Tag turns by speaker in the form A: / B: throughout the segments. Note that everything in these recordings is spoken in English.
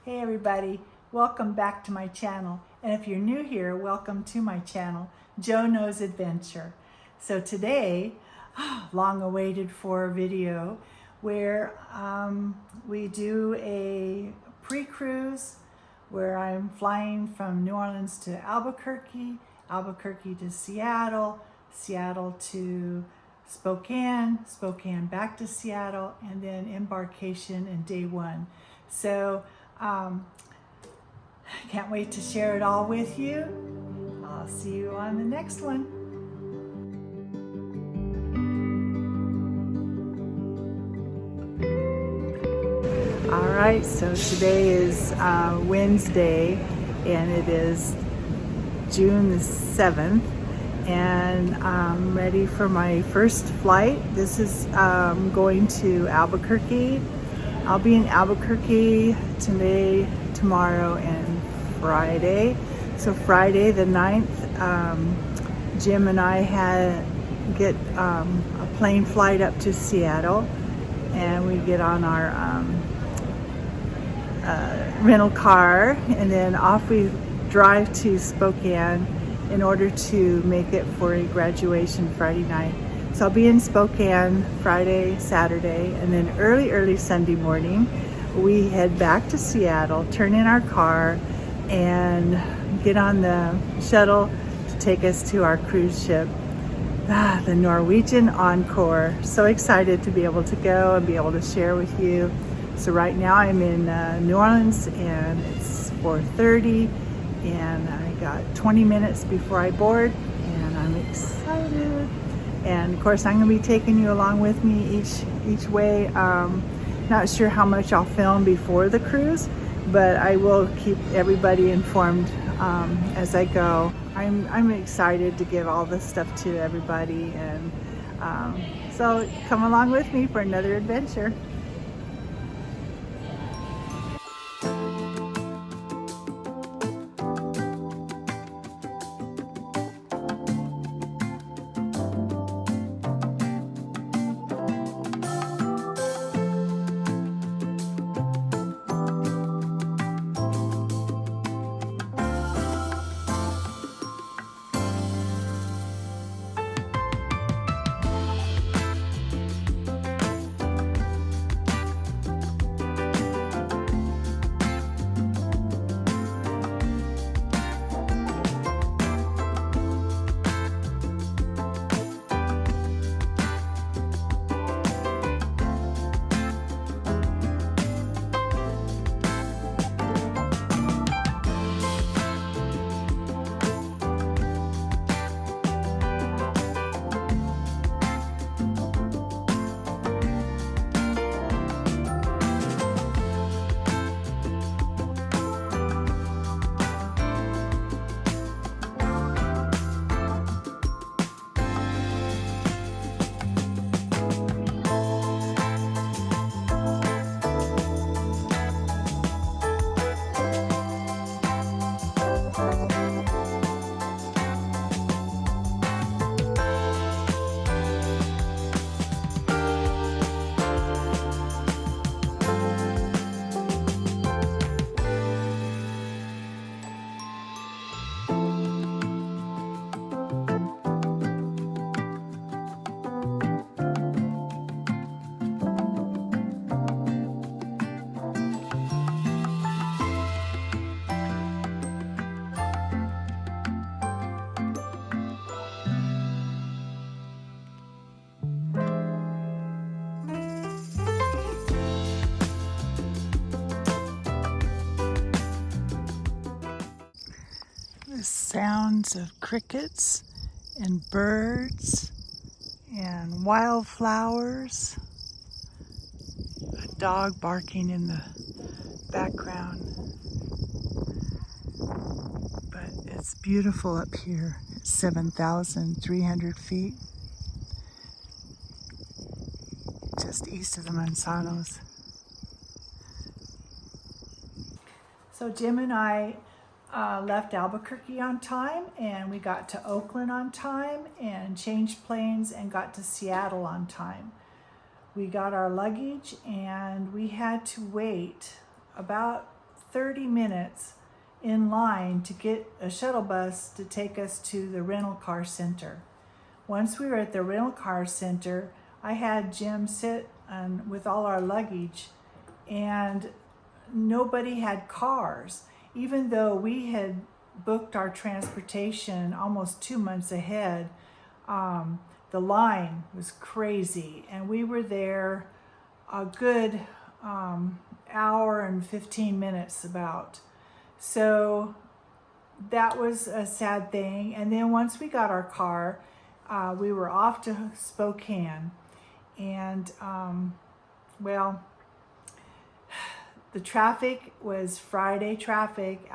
A: Hey everybody, welcome back to my channel. And if you're new here, welcome to my channel, Joe Knows Adventure. So today, long awaited for video where we do a pre-cruise where I'm flying from New Orleans to Albuquerque, Albuquerque to Seattle, Seattle to Spokane, Spokane back to Seattle, and then embarkation in day one. So can't wait to share it all with you. I'll see you on the next one. All right, so today is Wednesday, and it is June the 7th, and I'm ready for my first flight. This is going to Albuquerque. I'll be in Albuquerque today, tomorrow, and Friday. So Friday the 9th, Jim and I get a plane flight up to Seattle, and we get on our rental car, and then off we drive to Spokane in order to make it for a graduation Friday night. So I'll be in Spokane Friday, Saturday, and then early Sunday morning we head back to Seattle, turn in our car, and get on the shuttle to take us to our cruise ship, the Norwegian Encore. So excited to be able to go and be able to share with you. So right now I'm in New Orleans, and it's 4:30, and I got 20 minutes before I board, and I'm excited. And of course I'm going to be taking you along with me each way. Not sure how much I'll film before the cruise, but I will keep everybody informed as I go. I'm excited to give all this stuff to everybody, and so come along with me for another adventure. The sounds of crickets and birds and wildflowers, a dog barking in the background. But it's beautiful up here at 7,300 feet, just east of the Manzanos. So Jim and I left Albuquerque on time, and we got to Oakland on time, and changed planes and got to Seattle on time. We got our luggage, and we had to wait about 30 minutes in line to get a shuttle bus to take us to the rental car center. Once we were at the rental car center, I had Jim sit with all our luggage, and nobody had cars, even though we had booked our transportation almost 2 months ahead. The line was crazy, and we were there a good hour and 15 minutes about. So that was a sad thing. And then once we got our car, we were off to Spokane. And well, the traffic was Friday traffic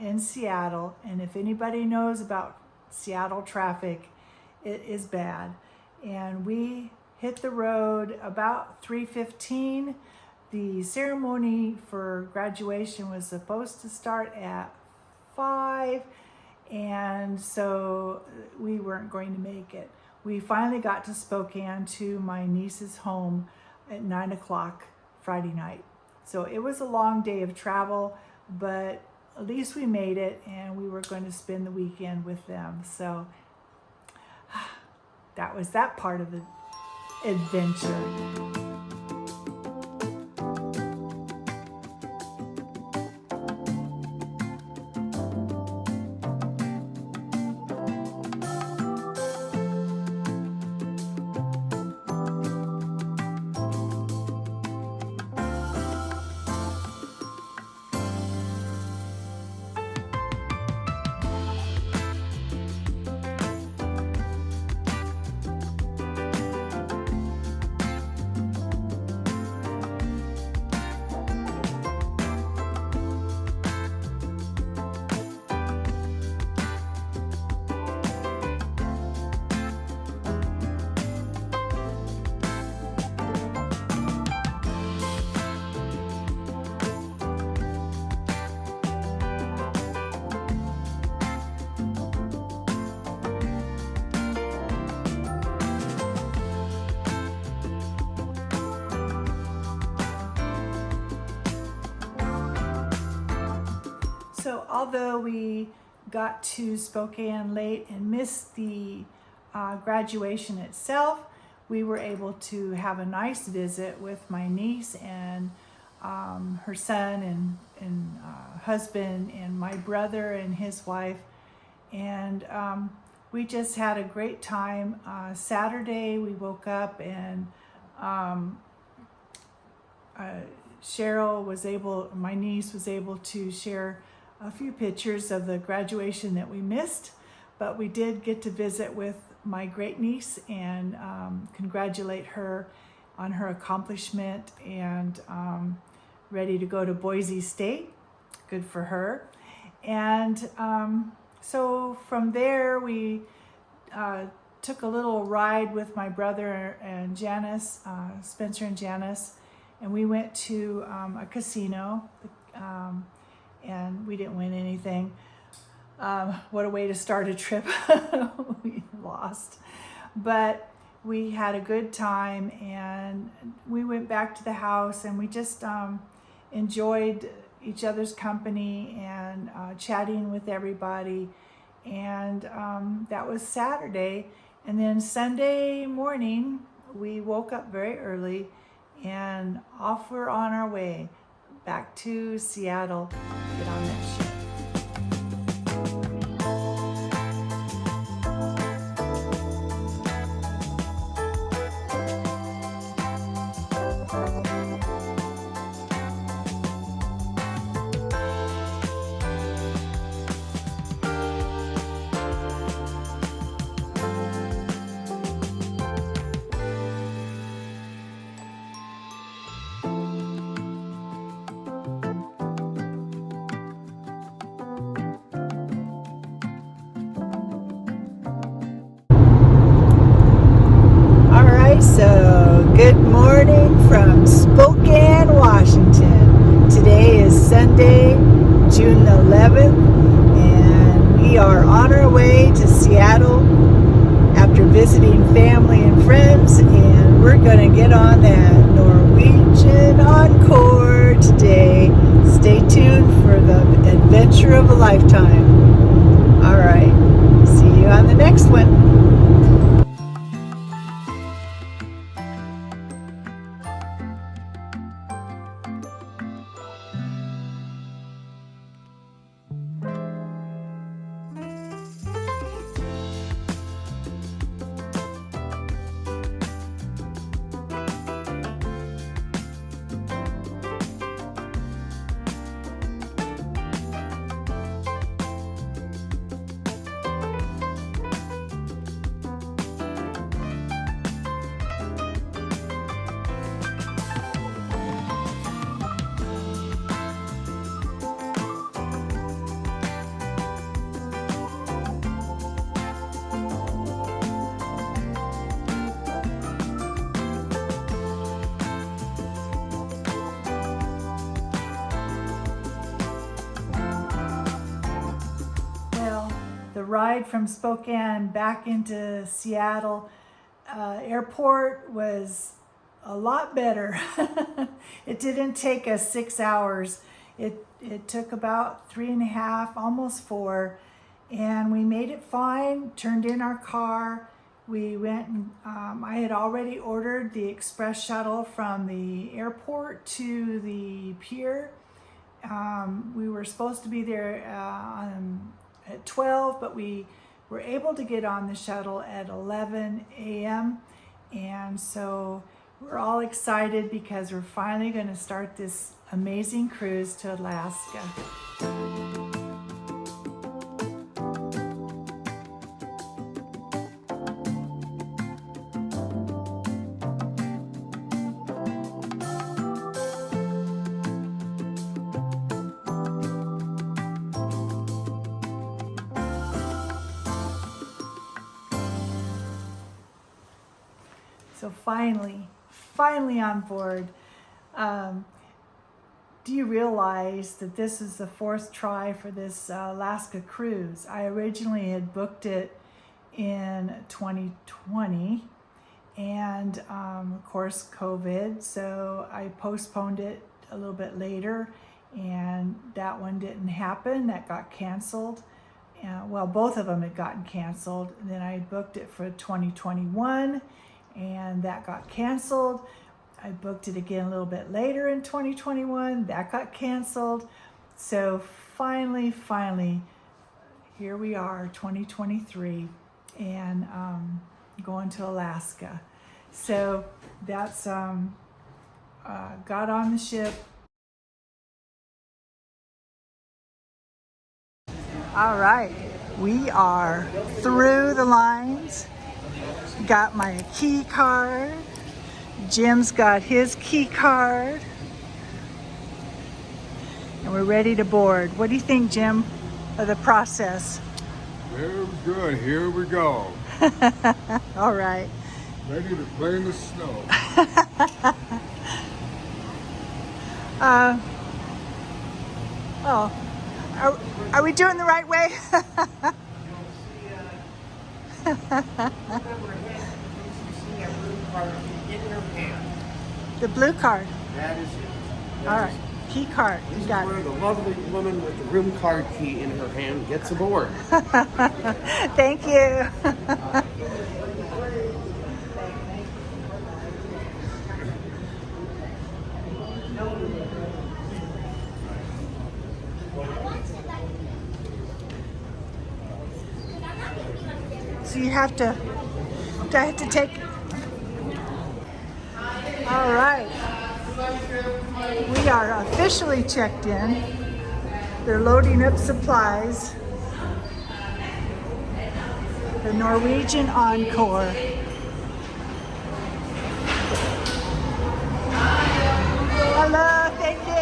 A: in Seattle. And if anybody knows about Seattle traffic, it is bad. And we hit the road about 3:15. The ceremony for graduation was supposed to start at 5, and so we weren't going to make it. We finally got to Spokane, to my niece's home, at 9 o'clock Friday night. So it was a long day of travel, but at least we made it, and we were going to spend the weekend with them. So that was that part of the adventure. So although we got to Spokane late and missed the graduation itself, we were able to have a nice visit with my niece and her son and husband, and my brother and his wife. And we just had a great time. Saturday we woke up, and my niece was able to share a few pictures of the graduation that we missed, but we did get to visit with my great niece and congratulate her on her accomplishment, and ready to go to Boise State. Good for her. And so from there we took a little ride with my brother and Janice, Spencer and Janice, and we went to a casino. And we didn't win anything. What a way to start a trip. We lost. But we had a good time, and we went back to the house, and we just enjoyed each other's company and chatting with everybody. And that was Saturday. And then Sunday morning, we woke up very early, and off we're on our way back to Seattle. Get on that ship. So, good morning from Spokane, Washington. Today is Sunday, June 11th, and we are on our way to Seattle after visiting family and friends, and we're going to get on that Norwegian Encore today. Stay tuned for adventure of a lifetime. All right, see you on the next one. The ride from Spokane back into Seattle airport was a lot better. It didn't take us 6 hours. It took about 3.5, almost 4, and we made it fine, turned in our car. We went and I had already ordered the express shuttle from the airport to the pier. We were supposed to be there at 12, but we were able to get on the shuttle at 11 a.m. And so we're all excited because we're finally going to start this amazing cruise to Alaska. So finally on board. Do you realize that this is the 4th try for this Alaska cruise? I originally had booked it in 2020 and of course COVID, so I postponed it a little bit later and that one didn't happen. That got canceled. Well, both of them had gotten canceled. And then I booked it for 2021 and that got canceled. I booked it again a little bit later in 2021. That got canceled. So finally, here we are, 2023, and going to Alaska. So that's got on the ship. All right, we are through the lines. Got my key card. Jim's got his key card. And we're ready to board. What do you think, Jim, of the process?
B: Very good. Here we go.
A: All right.
B: Ready to play in the snow.
A: Are we doing the right way? The blue card.
C: That is it.
A: All right. Key card.
C: This
A: You
C: is
A: got
C: where
A: it.
C: the lovely woman with the room card key in her hand gets aboard.
A: Thank you. So you have to, do I have to take, all right. We are officially checked in. They're loading up supplies. The Norwegian Encore. Hello, thank you.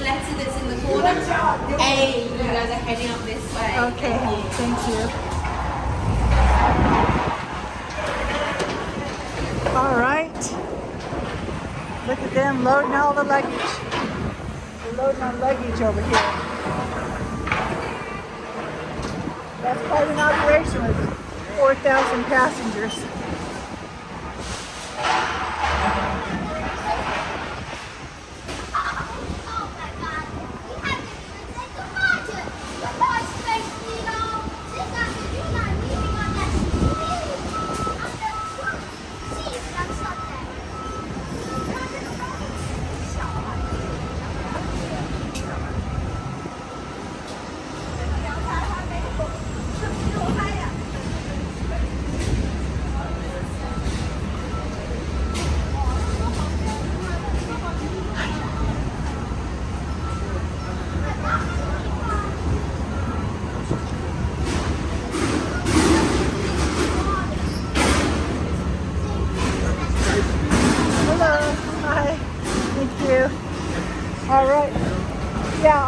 D: That's in the corner. Hey, you guys are heading up this way.
A: Okay, thank you. All right. Look at them loading all the luggage. They're loading our luggage over here. That's quite an operation with 4,000 passengers.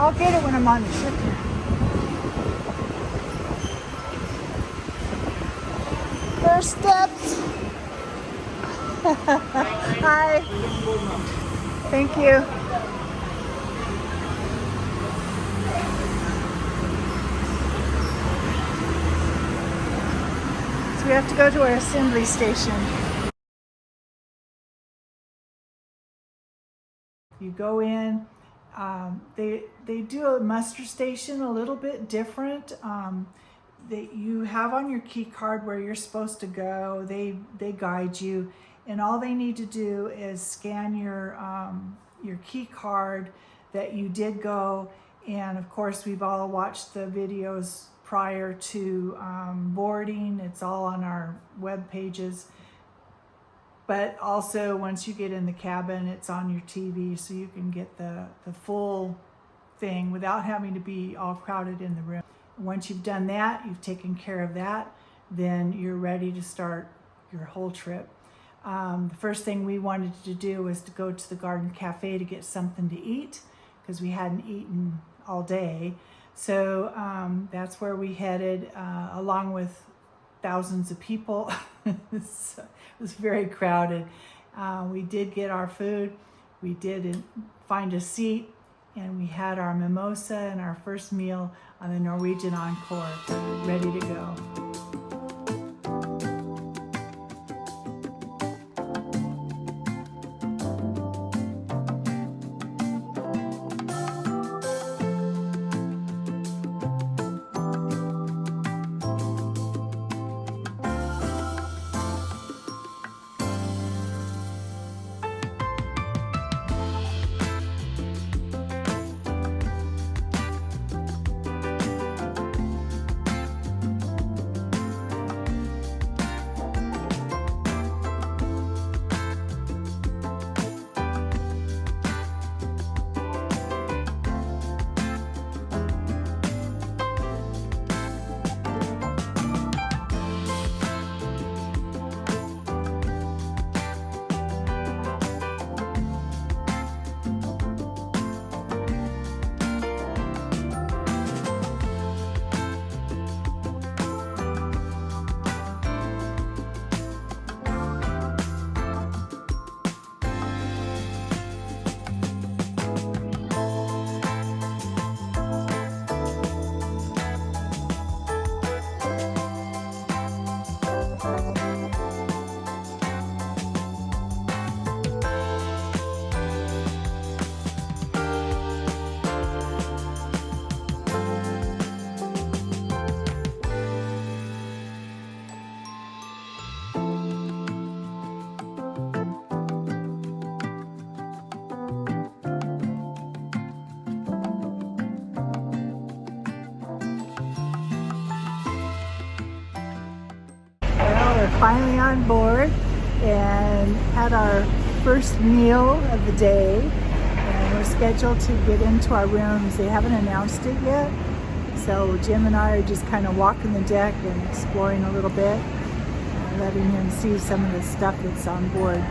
A: I'll get it when I'm on the ship here. First steps. Hi. Thank you. So we have to go to our assembly station. You go in. They do a muster station a little bit different. That you have on your key card where you're supposed to go. They guide you, and all they need to do is scan your key card that you did go. And of course, we've all watched the videos prior to boarding. It's all on our web pages. But also, once you get in the cabin, it's on your TV, so you can get the full thing without having to be all crowded in the room. Once you've done that, you've taken care of that, then you're ready to start your whole trip. The first thing we wanted to do was to go to the Garden Cafe to get something to eat, because we hadn't eaten all day. So that's where we headed, along with thousands of people. It was very crowded. We did get our food. We did find a seat, and we had our mimosa and our first meal on the Norwegian Encore, ready to go. We're finally on board and had our first meal of the day, and we're scheduled to get into our rooms. They haven't announced it yet, so Jim and I are just kind of walking the deck and exploring a little bit, letting him see some of the stuff that's on board.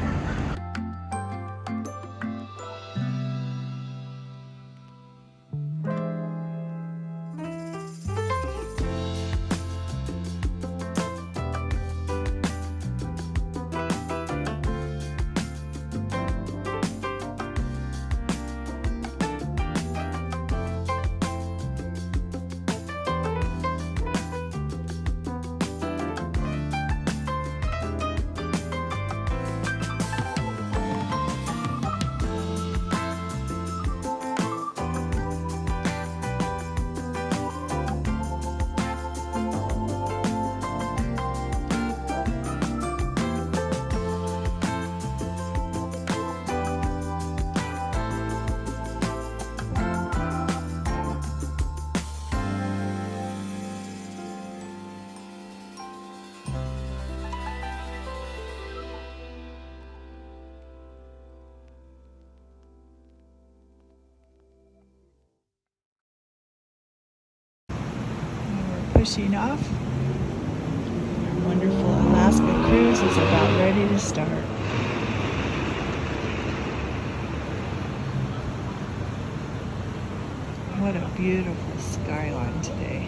A: Pushing off. Our wonderful Alaska cruise is about ready to start. What a beautiful skyline today.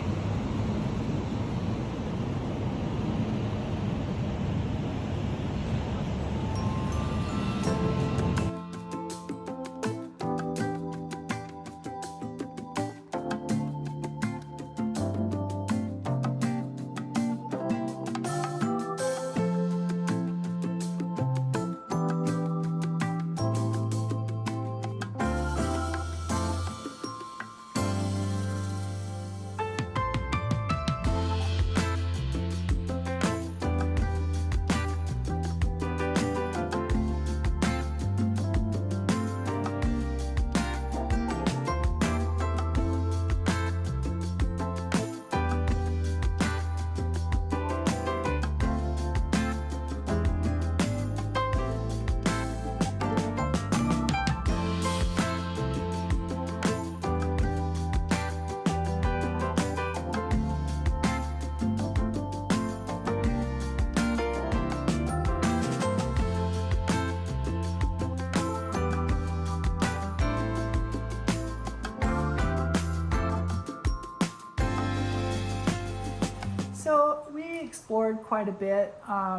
A: So we explored quite a bit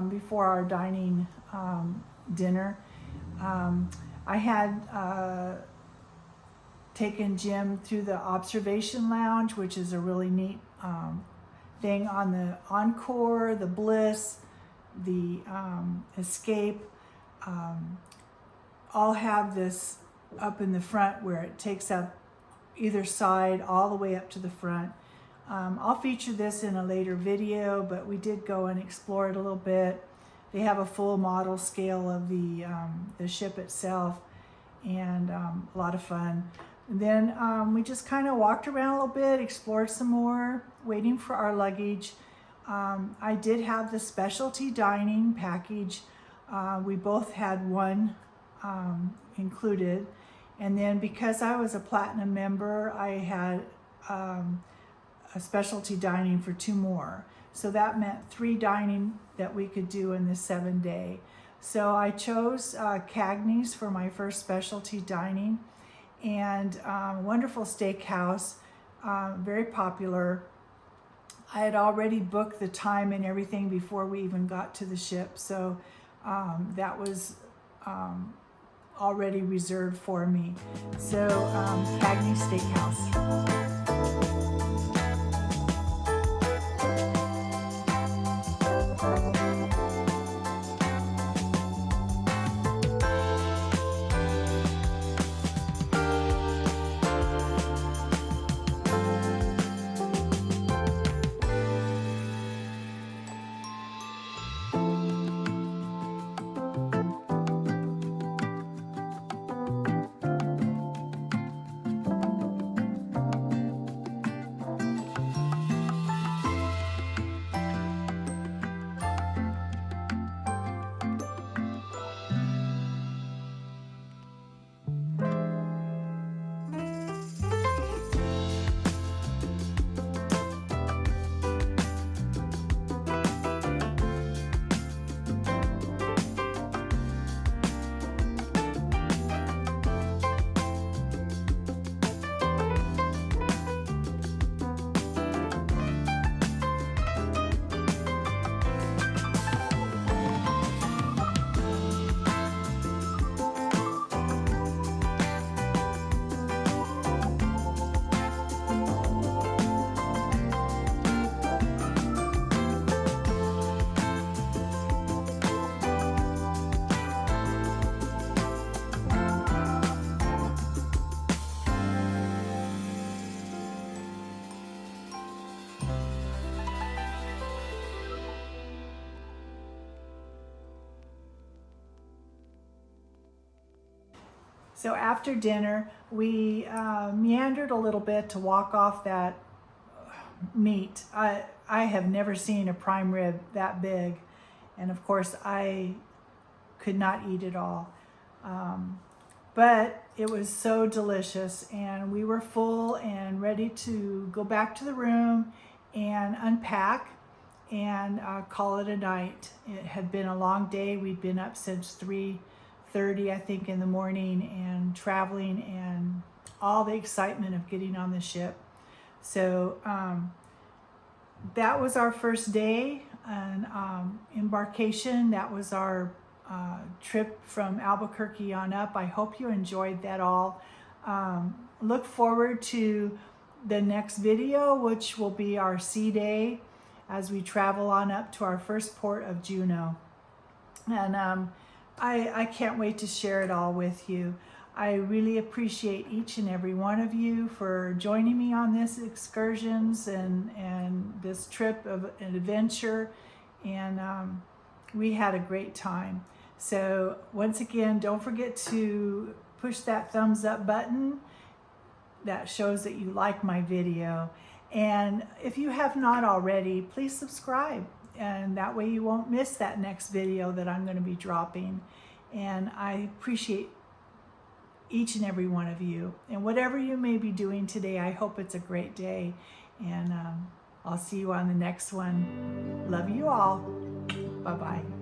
A: before our dining dinner. I had taken Jim through the observation lounge, which is a really neat thing on the Encore, the Bliss, the Escape. All have this up in the front where it takes up either side all the way up to the front. I'll feature this in a later video, but we did go and explore it a little bit. They have a full model scale of the ship itself, and a lot of fun. And then we just kind of walked around a little bit, explored some more, waiting for our luggage. I did have the specialty dining package. We both had one included. And then because I was a platinum member, I had a specialty dining for 2 more. So that meant 3 dining that we could do in this 7-day. So I chose Cagney's for my first specialty dining, and wonderful steakhouse, very popular. I had already booked the time and everything before we even got to the ship, so that was already reserved for me. So Cagney's Steakhouse. So after dinner, we meandered a little bit to walk off that meat. I have never seen a prime rib that big, and of course I could not eat it all. But it was so delicious, and we were full and ready to go back to the room and unpack and call it a night. It had been a long day. We'd been up since 3:30, I think, in the morning, and traveling and all the excitement of getting on the ship. So that was our first day on Embarkation. That was our trip from Albuquerque on up. I hope you enjoyed that all. Look forward to the next video, which will be our sea day as we travel on up to our first port of Juneau. And I can't wait to share it all with you. I really appreciate each and every one of you for joining me on this excursions and this trip of an adventure. And we had a great time. So once again, don't forget to push that thumbs up button. That shows that you like my video. And if you have not already, please subscribe. And that way you won't miss that next video that I'm going to be dropping. And I appreciate each and every one of you. And whatever you may be doing today, I hope it's a great day. And I'll see you on the next one. Love you all. Bye-bye.